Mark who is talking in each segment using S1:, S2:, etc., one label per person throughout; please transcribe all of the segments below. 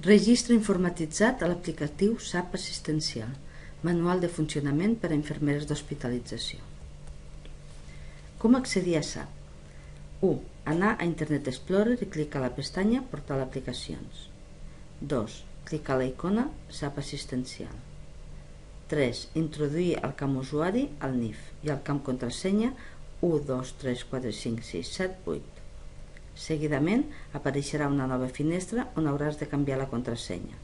S1: Registre informatitzat a l'aplicatiu SAP Assistencial. Manual de funcionament per a infermeres d'hospitalització. Com accedir a SAP? 1. Anar a Internet Explorer i clicar a la pestanya Portal aplicacions. 2. Clicar a la icona SAP Assistencial. 3. Introduir el camp usuari al NIF i el camp contrasenya 1, 2, 3, 4, 5, 6, 7, 8. Seguidament apareixerà una nova finestra on hauràs de canviar la contrasenya.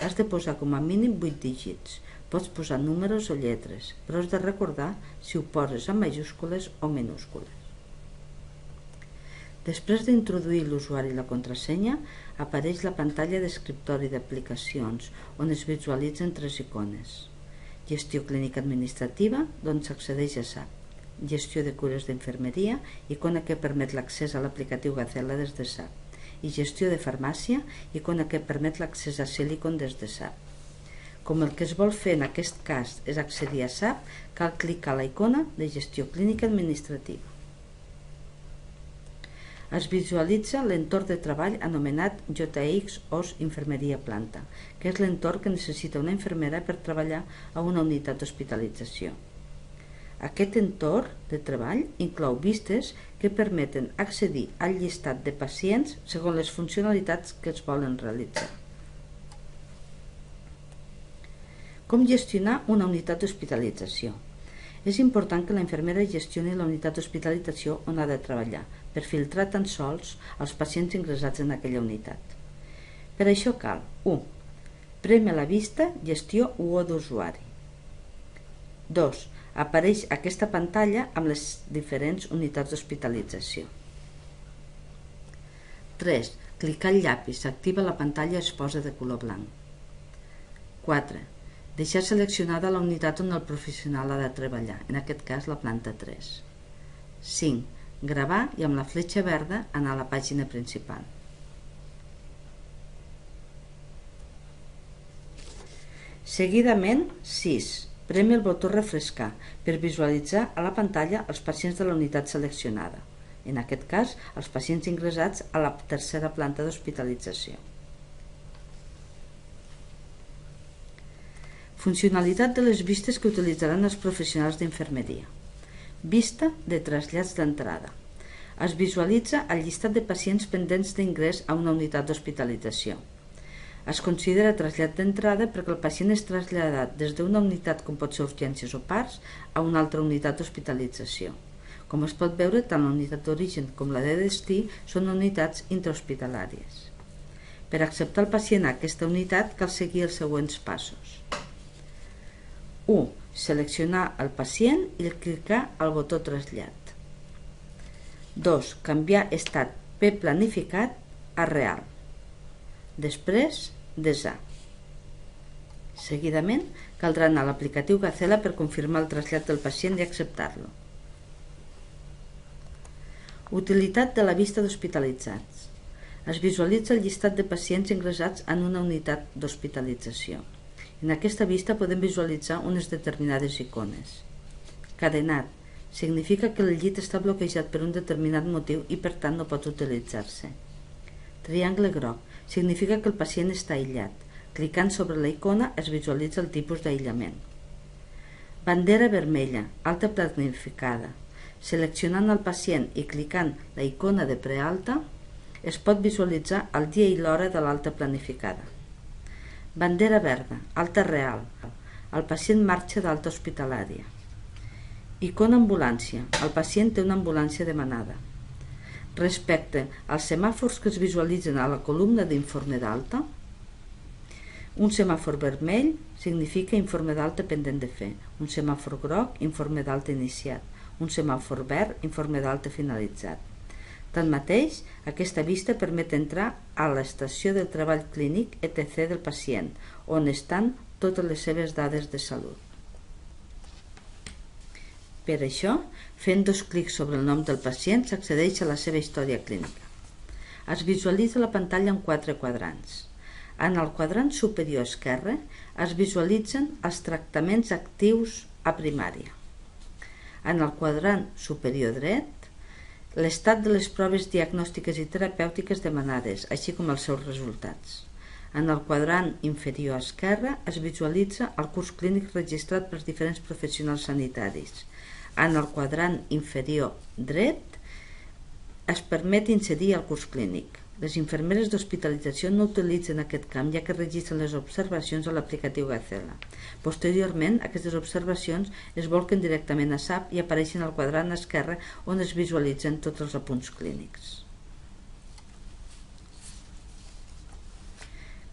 S1: Has de posar com a mínim 8 dígits. Pots posar números o lletres, però has de recordar si ho poses en majúscules o minúscules. Després d'introduir l'usuari i la contrasenya, apareix la pantalla d'escriptori d'aplicacions, on es visualitzen 3 icones. Gestió clínica administrativa, d'on s'accedeix a SAP. Gestió de cures d'infermeria, icona que permet l'accés a l'aplicatiu Gacela des de SAP. I gestió de farmàcia, icona que permet l'accés a Silicon des de SAP. Com el que es vol fer en aquest cas és accedir a SAP, cal clicar a la icona de gestió clínica administrativa. Es visualitza l'entorn de treball anomenat JX OS Infermeria Planta, que és l'entorn que necessita una infermera per treballar a una unitat d'hospitalització. Aquest entorn de treball inclou vistes que permeten accedir al llistat de pacients segons les funcionalitats que es volen realitzar. Com gestionar una unitat d'hospitalització? És important que la infermera gestioni la unitat d'hospitalització on ha de treballar, per filtrar tan sols els pacients ingressats en aquella unitat. Per això cal 1. Prémer la vista Gestió UO d'usuari. 2. Apareix aquesta pantalla amb les diferents unitats d'hospitalització. 3. Clicar el llapis s'activa la pantalla es posa de color blanc. 4. Deixar seleccionada la unitat on el professional ha de treballar, en aquest cas la planta 3. 5. Gravar i amb la fletxa verda anar a la pàgina principal. Seguidament, 6. Premi el botó refrescar per visualitzar a la pantalla els pacients de la unitat seleccionada, en aquest cas els pacients ingressats a la tercera planta d'hospitalització. Funcionalitat de les vistes que utilitzaran els professionals d'infermeria. Vista de trasllats d'entrada. Es visualitza el llistat de pacients pendents d'ingrés a una unitat d'hospitalització. Es considera trasllat d'entrada perquè el pacient és traslladat des d'una unitat com pot ser urgències o parts a una altra unitat d'hospitalització. Com es pot veure, tant la unitat d'origen com la de destí són unitats intrahospitalàries. Per acceptar el pacient a aquesta unitat cal seguir els següents passos. 1. Seleccionar el pacient i clicar al botó trasllat. 2. Canviar estat P planificat a real. Després, desar. Seguidament, caldrà anar a l'aplicatiu Gacela per confirmar el trasllat del pacient i acceptar-lo. Utilitat de la vista d'hospitalitzats. Es visualitza el llistat de pacients ingressats en una unitat d'hospitalització. En aquesta vista podem visualitzar unes determinades icones. Cadenat significa que el llit està bloquejat per un determinat motiu i per tant no pot utilitzar-se. Triangle groc significa que el pacient està aïllat. Clicant sobre la icona es visualitza el tipus d'aïllament. Bandera vermella, alta planificada. Seleccionant el pacient i clicant la icona de prealta es pot visualitzar el dia i l'hora de l'alta planificada. Bandera verda, alta real. El pacient marxa d'alta hospitalària. Icona ambulància. El pacient té una ambulància demanada. Respecte als semàfors que es visualitzen a la columna d'informe d'alta, un semàfor vermell significa informe d'alta pendent de fer. Un semàfor groc, informe d'alta iniciat. Un semàfor verd, informe d'alta finalitzat. Tanmateix, aquesta vista permet entrar a l'estació del treball clínic etc. del pacient, on estan totes les seves dades de salut. Per això, fent 2 clics sobre el nom del pacient s'accedeix a la seva història clínica. Es visualitza la pantalla en 4 quadrants. En el quadrant superior esquerre es visualitzen els tractaments actius a primària. En el quadrant superior dret, l'estat de les proves diagnòstiques i terapèutiques demanades, així com els seus resultats. En el quadrant inferior esquerre es visualitza el curs clínic registrat per diferents professionals sanitaris. En el quadrant inferior dret es permet inserir el curs clínic. Les infermeres d'hospitalització no utilitzen aquest camp, ja que registren les observacions a l'aplicatiu Gacela. Posteriorment, aquestes observacions es bolquen directament a SAP i apareixen al quadrant esquerre on es visualitzen tots els apunts clínics.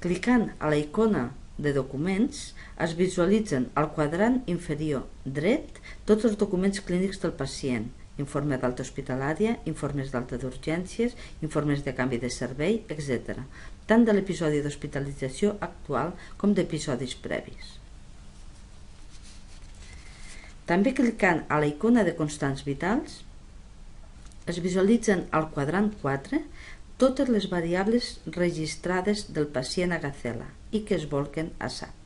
S1: Clicant a la icona de documents, es visualitzen al quadrant inferior dret tots els documents clínics del pacient, informe d'alta hospitalària, informes d'alta d'urgències, informes de canvi de servei, etc., tant de l'episodi d'hospitalització actual com d'episodis previs. També clicant a la icona de constants vitals, es visualitzen al quadrant 4 totes les variables registrades del pacient a Gacela i que es bolquen a SAP.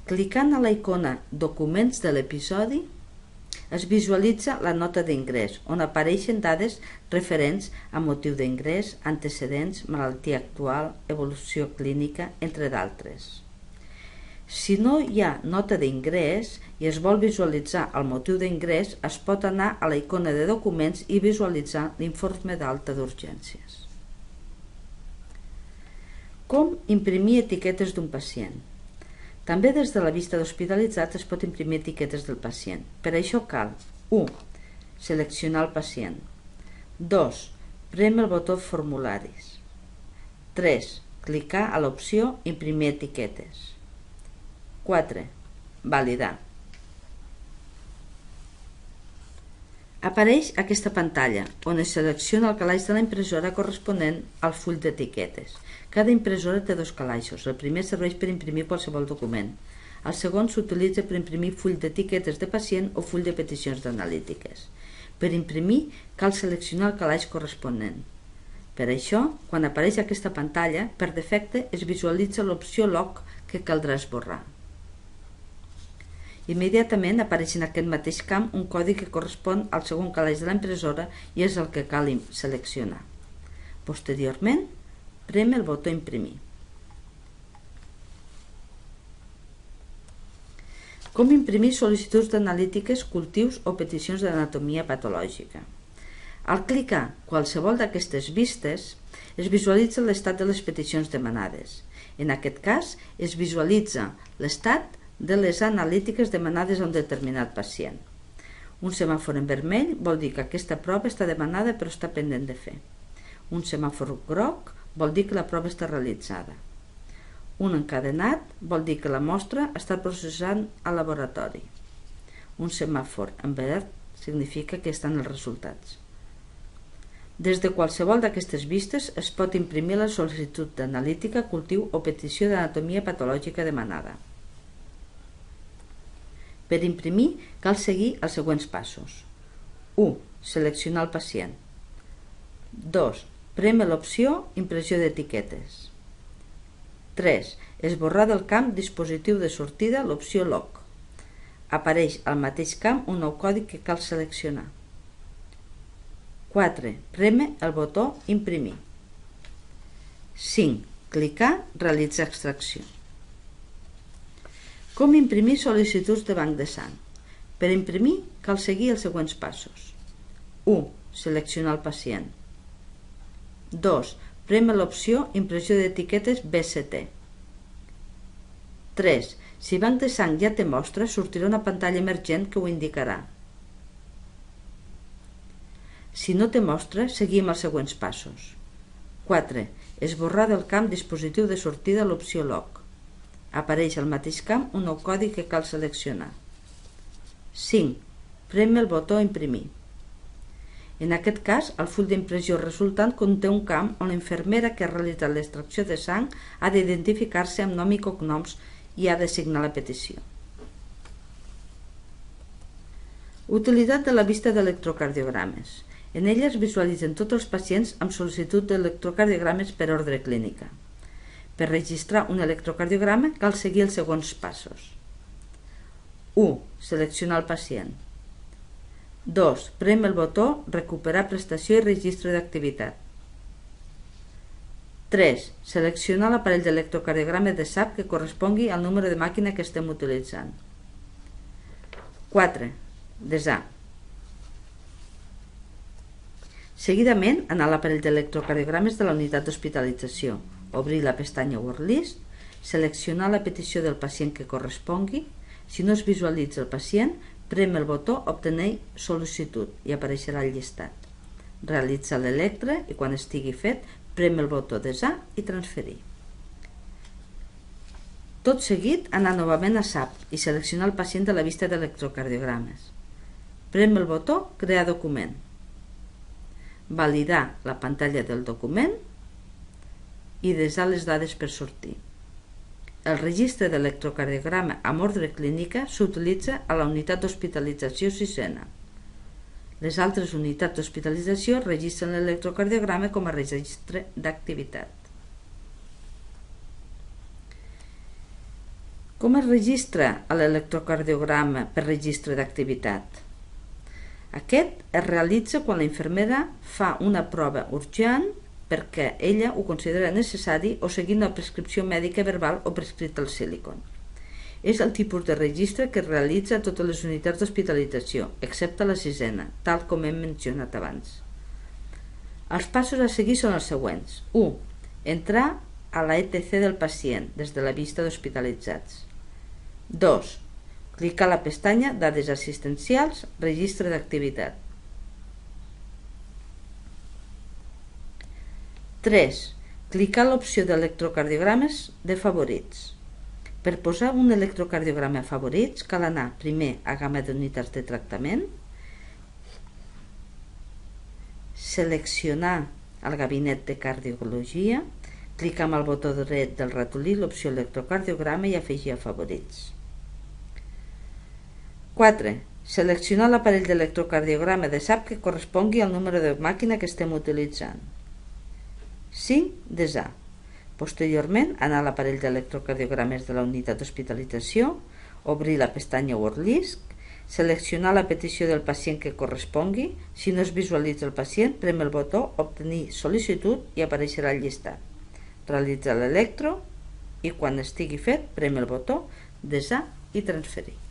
S1: Clicant a la icona Documents de l'episodi, es visualitza la nota d'ingrés, on apareixen dades referents a motiu d'ingrés, antecedents, malaltia actual, evolució clínica, entre d'altres. Si no hi ha nota d'ingrés i es vol visualitzar el motiu d'ingrés, es pot anar a la icona de documents i visualitzar l'informe d'alta d'urgències. Com imprimir etiquetes d'un pacient? També des de la vista d'hospitalitzats es pot imprimir etiquetes del pacient. Per això cal 1. Seleccionar el pacient. 2. Prémer el botó Formularis. 3. Clicar a l'opció Imprimir etiquetes. 4. Validar. Apareix aquesta pantalla, on es selecciona el calaix de la impressora corresponent al full d'etiquetes. Cada impressora té dos calaixos. El primer serveix per imprimir qualsevol document. El segon s'utilitza per imprimir full d'etiquetes de pacient o full de peticions d'analítiques. Per imprimir, cal seleccionar el calaix corresponent. Per això, quan apareix aquesta pantalla, per defecte es visualitza l'opció Log que caldrà esborrar. Immediatament apareix en aquest mateix camp un codi que correspon al segon calaix de la impressora i és el que cal seleccionar. Posteriorment, prem el botó Imprimir. Com imprimir sol·licituds d'analítiques, cultius o peticions d'anatomia patològica? Al clicar qualsevol d'aquestes vistes, es visualitza l'estat de les peticions demanades. En aquest cas, es visualitza l'estat de les analítiques demanades a un determinat pacient. Un semàfor en vermell vol dir que aquesta prova està demanada però està pendent de fer. Un semàfor groc vol dir que la prova està realitzada. Un encadenat vol dir que la mostra està processant al laboratori. Un semàfor en verd significa que estan els resultats. Des de qualsevol d'aquestes vistes es pot imprimir la sol·licitud d'analítica, cultiu o petició d'anatomia patològica demanada. Per imprimir cal seguir els següents passos. 1. Seleccionar el pacient. 2. Prémer l'opció Impressió d'etiquetes. 3. Esborrar del camp Dispositiu de sortida l'opció Log. Apareix al mateix camp un nou codi que cal seleccionar. 4. Prémer el botó Imprimir. 5. Clicar Realitzar extracció. Com imprimir sol·licituds de banc de sang? Per imprimir cal seguir els següents passos. 1. Seleccionar el pacient. 2. Prémer l'opció Impressió d'etiquetes BCT. 3. Si banc de sang ja té mostra, sortirà una pantalla emergent que ho indicarà. Si no té mostra, seguim els següents passos. 4. Esborrar del camp Dispositiu de sortida l'opció Log. Apareix al mateix camp un nou codi que cal seleccionar. 5. Prémer el botó Imprimir. En aquest cas, el full d'impressió resultant conté un camp on l'infermera que ha realitzat l'extracció de sang ha d'identificar-se amb nom i cognoms i ha de signar la petició. Utilitat de la vista d'electrocardiogrames. En ella es visualitzen tots els pacients amb sol·licitud d'electrocardiogrames per ordre clínica. Per registrar un electrocardiograma cal seguir els següents passos. 1. Seleccionar el pacient. 2. Prem el botó Recuperar prestació i registre d'activitat. 3. Selecciona l'aparell d'electrocardiograma de SAP que correspongui al número de màquina que estem utilitzant. 4. Desar. Seguidament, anar a l'aparell d'electrocardiogrames de la unitat d'hospitalització, obrir la pestanya WordList, seleccionar la petició del pacient que correspongui. Si no es visualitza el pacient, prem el botó Obtenir sol·licitud i apareixerà el llistat. Realitza l'electre i quan estigui fet, prem el botó Desar i Transferir. Tot seguit, anar novament a SAP i seleccionar el pacient de la vista d'electrocardiogrames. Prem el botó Crear document. Validar la pantalla del document i desar les dades per sortir. El registre d'electrocardiograma amb ordre clínica s'utilitza a la unitat d'hospitalització sisena. Les altres unitats d'hospitalització registren l'electrocardiograma com a registre d'activitat. Com es registra l'electrocardiograma per registre d'activitat? Aquest es realitza quan la infermera fa una prova urgent perquè ella ho considera necessari o seguint una prescripció mèdica verbal o prescrit al silicon. És el tipus de registre que es realitza a totes les unitats d'hospitalització, excepte la sisena, tal com hem mencionat abans. Els passos a seguir són els següents. 1. Entrar a la ETC del pacient des de la vista d'hospitalitzats. 2. Clicar a la pestanya Dades assistencials, Registre d'activitat. 3. Clicar a l'opció d'electrocardiogrames de favorits. Per posar un electrocardiograma a favorits cal anar primer a gamma d'unitats de tractament, seleccionar el gabinet de cardiologia, clicar amb el botó dret del ratolí l'opció electrocardiograma i afegir a favorits. 4. Seleccionar l'aparell d'electrocardiograma de SAP que correspongui al número de màquina que estem utilitzant. 5. Desar. Posteriorment, anar a l'aparell d'electrocardiogrames de la unitat d'hospitalització, obrir la pestanya WordList, seleccionar la petició del pacient que correspongui. Si no es visualitza el pacient, prem el botó Obtenir sol·licitud i apareixerà el llistat. Realitza l'electro i quan estigui fet, prem el botó Desar i Transferir.